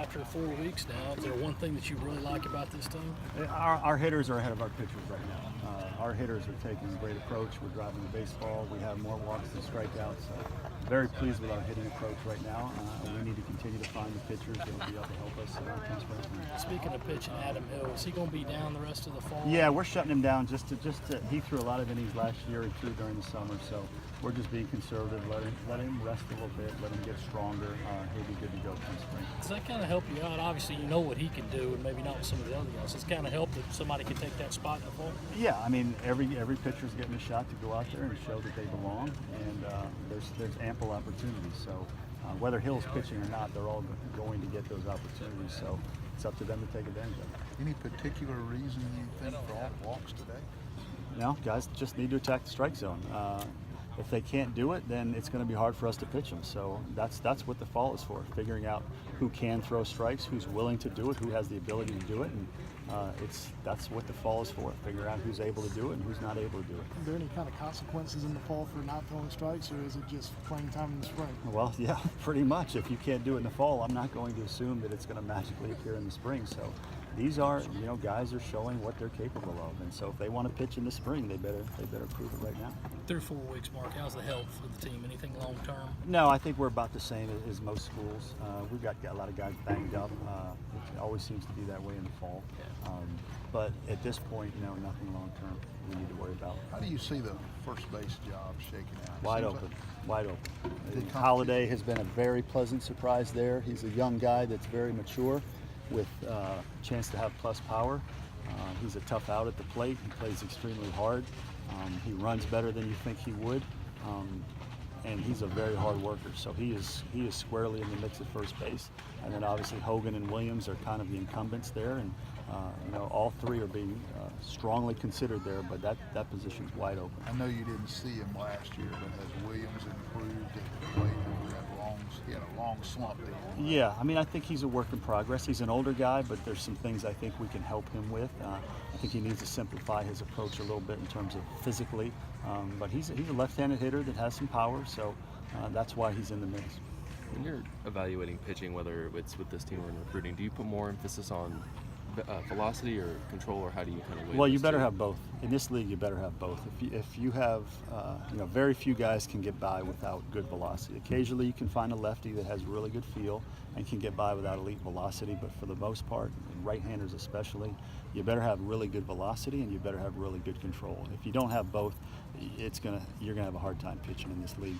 after 4 weeks now, is there one thing that you really like about this team? Our hitters are ahead of our pitchers right now. Our hitters are taking a great approach. We're driving the baseball. We have more walks than strikeouts. So very pleased with our hitting approach right now. We need to continue to find the pitchers that will be able to help us come spring. Speaking of pitching, Adam Hill, is he going to be down the rest of the fall? Yeah, we're shutting him down he threw a lot of innings last year and threw during the summer, so we're just being conservative, let him rest a little bit, let him get stronger. He'll be good to go come spring. Does that kind of help you out? Obviously, you know what he can do, and maybe not with some of the other guys. Does it kind of help that somebody can take that spot in the fall? Yeah, I mean, every pitcher's getting a shot to go out there and show that they belong, and there's ample opportunities. So whether Hill's pitching or not, they're all going to get those opportunities. So it's up to them to take advantage of it. Any particular reason you think for all the walks today? No, guys just need to attack the strike zone. If they can't do it, then it's going to be hard for us to pitch them. So that's what the fall is for, figuring out who can throw strikes, who's willing to do it, who has the ability to do it, and that's what the fall is for, figure out who's able to do it and who's not able to do it. Are there any kind of consequences in the fall for not throwing strikes, or is it just playing time in the spring? Well, yeah, pretty much. If you can't do it in the fall, I'm not going to assume that it's going to magically appear in the spring. So these are, guys are showing what they're capable of, and so if they want to pitch in the spring, they better prove it right now. Through 4 weeks, Mark, how's the health of the team? Anything long term? No, I think we're about the same as most schools. We've got a lot of guys banged up. It always seems to be that way in the fall. But at this point, no, nothing long term we need to worry about. How do you see the first base job shaking out? Wide open. Holiday has been a very pleasant surprise there. He's a young guy that's very mature with a chance to have plus power. He's a tough out at the plate. He plays extremely hard. He runs better than you think he would. And he's a very hard worker, so he is squarely in the mix at first base. And then obviously Hogan and Williams are kind of the incumbents there, and all three are being strongly considered there, but that position's wide open. I know you didn't see him last year, but has Williams improved at the plate? He had a long slump there. Yeah, I mean, I think he's a work in progress. He's an older guy, but there's some things I think we can help him with. I think he needs to simplify his approach a little bit in terms of physically, but he's a left-handed hitter that has some power, so that's why he's in the mix. When you're evaluating pitching, whether it's with this team or in recruiting, do you put more emphasis on velocity or control, or how do you kind of weigh? Well, you better have both. In this league, you better have both. If you have, very few guys can get by without good velocity. Occasionally, you can find a lefty that has really good feel and can get by without elite velocity. But for the most part, and right-handers especially, you better have really good velocity and you better have really good control. If you don't have both, you're gonna have a hard time pitching in this league.